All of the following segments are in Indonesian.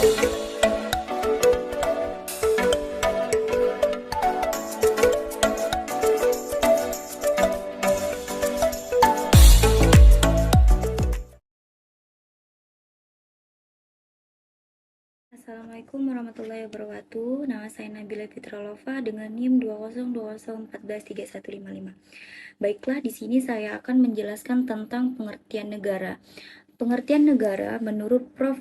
Assalamualaikum warahmatullahi wabarakatuh. Nama saya Nabila Fitralova dengan NIM 20201413155. Baiklah, di sini saya akan menjelaskan tentang pengertian negara. Pengertian negara menurut Prof.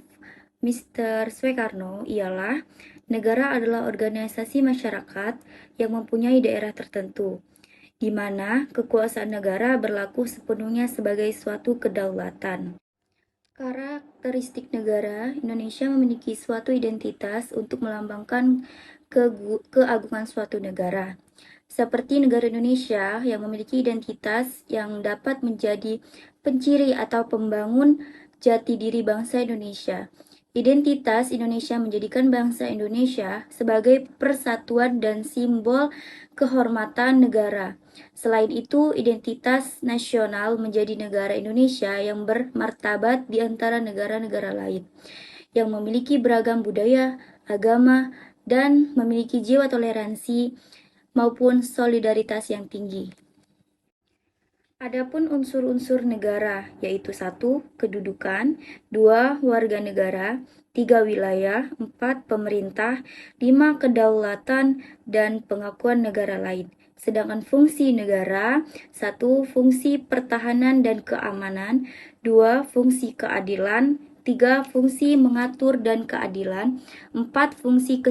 Mr. Swekarno ialah negara adalah organisasi masyarakat yang mempunyai daerah tertentu, di mana kekuasaan negara berlaku sepenuhnya sebagai suatu kedaulatan. Karakteristik negara Indonesia memiliki suatu identitas untuk melambangkan keagungan suatu negara. Seperti negara Indonesia yang memiliki identitas yang dapat menjadi penciri atau pembangun jati diri bangsa Indonesia. Identitas Indonesia menjadikan bangsa Indonesia sebagai persatuan dan simbol kehormatan negara. Selain itu, identitas nasional menjadi negara Indonesia yang bermartabat di antara negara-negara lain, yang memiliki beragam budaya, agama, dan memiliki jiwa toleransi maupun solidaritas yang tinggi. Adapun unsur-unsur negara, yaitu 1. Kedudukan, 2. Warga negara, 3. Wilayah, 4. Pemerintah, 5. Kedaulatan, dan pengakuan negara lain. Sedangkan fungsi negara, 1. Fungsi pertahanan dan keamanan, 2. Fungsi keadilan, 3. Fungsi mengatur dan keadilan, 4. Fungsi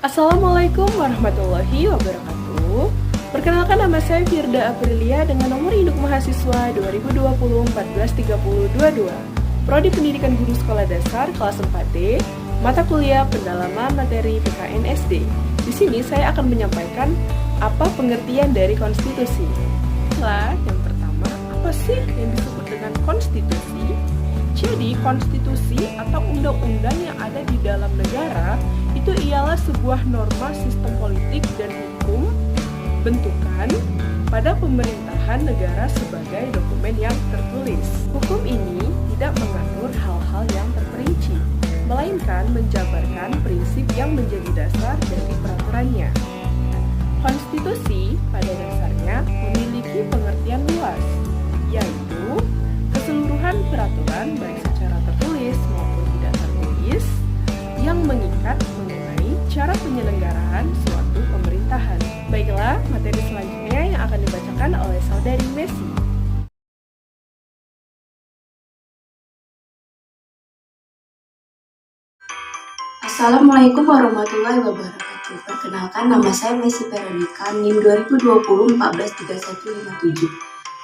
Assalamualaikum warahmatullahi wabarakatuh. Perkenalkan, nama saya Firda Aprilia dengan nomor induk mahasiswa 2020-143022. Prodi Pendidikan Guru Sekolah Dasar kelas 4D, mata kuliah pendalaman materi PKN SD. Di sini saya akan menyampaikan apa pengertian dari konstitusi. Yang pertama, apa sih yang disebut dengan konstitusi? Jadi, konstitusi atau undang-undang yang ada di dalam negara itu ialah sebuah norma sistem politik dan hukum bentukan pada pemerintahan negara sebagai dokumen yang tertulis. Hukum ini tidak mengatur hal-hal yang terperinci, melainkan menjabarkan prinsip yang menjadi dasar dari peraturannya. Konstitusi pada dasarnya memiliki pengertian luas, yaitu keseluruhan peraturan baik secara tertulis maupun tidak tertulis yang mengikat mengenai cara penyelenggaraan suatu pemerintahan. Baiklah, materi selanjutnya yang akan dibacakan oleh saudari Messi. Assalamualaikum warahmatullahi wabarakatuh. Perkenalkan, nama saya Messi Veronica, NIM 2020-143157.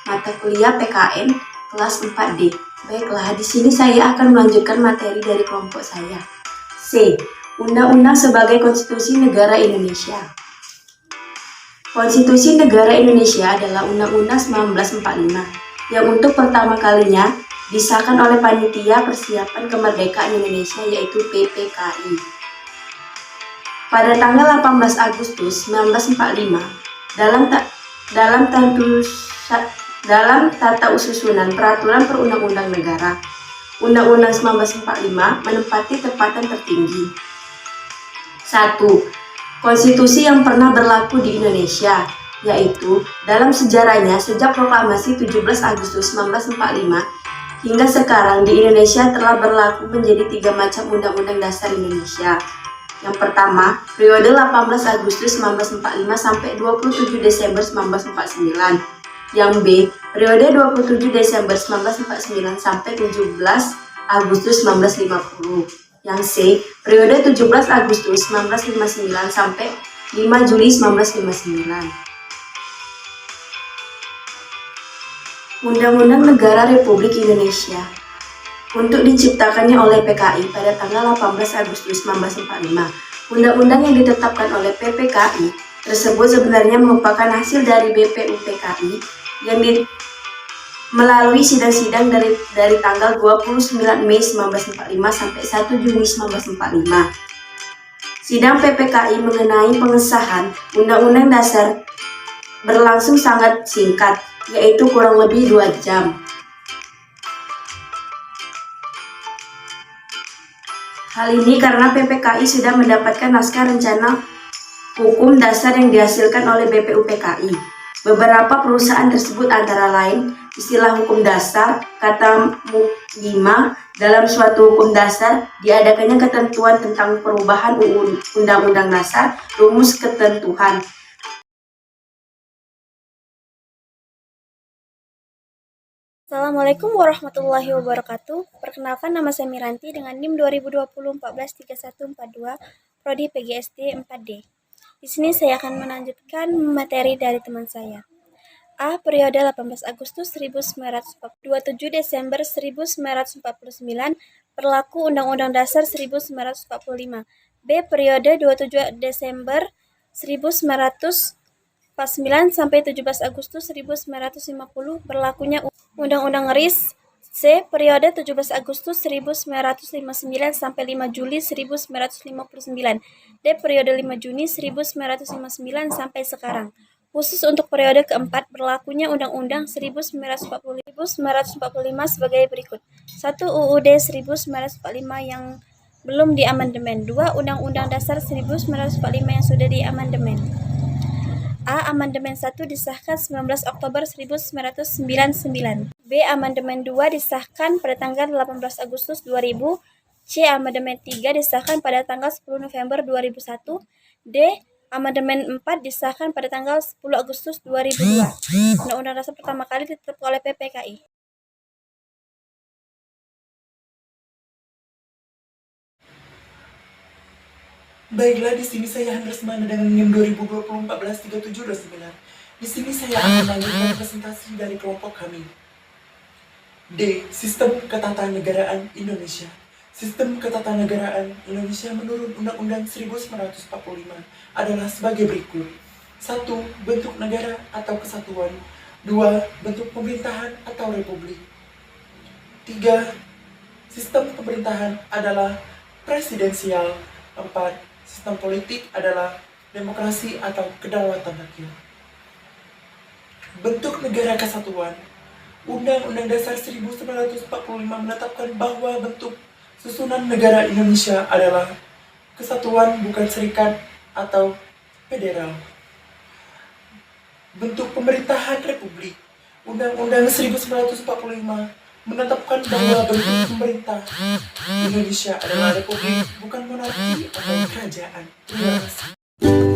Mata kuliah PKN kelas 4D. Baiklah, di sini saya akan melanjutkan materi dari kelompok saya. C. Undang-Undang sebagai Konstitusi Negara Indonesia. Konstitusi Negara Indonesia adalah Undang-Undang 1945 yang untuk pertama kalinya disahkan oleh Panitia Persiapan Kemerdekaan Indonesia, yaitu PPKI. Pada tanggal 18 Agustus 1945, dalam tata ususunan peraturan perundang-undang negara, Undang-Undang 1945 menempati tempatan tertinggi. 1. Konstitusi yang pernah berlaku di Indonesia, yaitu dalam sejarahnya sejak proklamasi 17 Agustus 1945 hingga sekarang di Indonesia telah berlaku menjadi 3 macam Undang-Undang Dasar Indonesia. Yang pertama, periode 18 Agustus 1945 sampai 27 Desember 1949. Yang B, periode 27 Desember 1949 sampai 17 Agustus 1950. Yang C, periode 17 Agustus 1959 sampai 5 Juli 1959. Undang-Undang Negara Republik Indonesia untuk diciptakannya oleh PKI pada tanggal 18 Agustus 1945. Undang-undang yang ditetapkan oleh PPKI tersebut sebenarnya merupakan hasil dari BPUPKI yang melalui sidang-sidang dari tanggal 29 Mei 1945 sampai 1 Juni 1945. Sidang PPKI mengenai pengesahan Undang-Undang Dasar berlangsung sangat singkat, yaitu kurang lebih 2 jam. Hal ini karena PPKI sudah mendapatkan naskah rencana hukum dasar yang dihasilkan oleh BPUPKI. Beberapa perusahaan tersebut antara lain istilah hukum dasar, kata mukdimah dalam suatu hukum dasar, diadakannya ketentuan tentang perubahan Undang-Undang Dasar, rumus ketentuan. Assalamualaikum warahmatullahi wabarakatuh. Perkenalkan, nama saya Miranti dengan NIM 2020-143142, Prodi PGSD 4D. Di sini saya akan melanjutkan materi dari teman saya. A. Periode 18 Agustus 1947, 27 Desember 1949, berlaku Undang-Undang Dasar 1945. B. Periode 27 Desember 1949 sampai 17 Agustus 1950, berlakunya Undang-Undang RIS. C. Periode 17 Agustus 1959 sampai 5 Juli 1959. D. Periode 5 Juni 1959 sampai sekarang. Khusus untuk periode keempat, berlakunya Undang-Undang 1945 sebagai berikut. 1. UUD 1945 yang belum diamandemen. 2. Undang-Undang Dasar 1945 yang sudah diamandemen. A. Amandemen 1 disahkan 19 Oktober 1999. B. Amandemen 2 disahkan pada tanggal 18 Agustus 2000. C. Amandemen 3 disahkan pada tanggal 10 November 2001. D. Amandemen 4 disahkan pada tanggal 10 Agustus 2002. Undang-Undang Dasar pertama kali ditetapkan oleh PPKI. Baiklah, di sini saya Andres Mana dengan NIM 2020-143729. Di sini saya akan melanjutkan presentasi dari kelompok kami. D. Sistem Ketatanegaraan Indonesia. Sistem Ketatanegaraan Indonesia menurut Undang-Undang 1945 adalah sebagai berikut. 1. Bentuk negara atau kesatuan. 2. Bentuk pemerintahan atau republik. 3. Sistem pemerintahan adalah presidensial. 4. Sistem politik adalah demokrasi atau kedaulatan rakyat. Bentuk negara kesatuan. Undang-Undang Dasar 1945 menetapkan bahwa bentuk susunan negara Indonesia adalah kesatuan, bukan serikat atau federal. Bentuk pemerintahan republik. Undang-Undang 1945 menetapkan bahwa bentuk pemerintah Indonesia adalah republik, bukan monarki atau kerajaan. Terima kasih.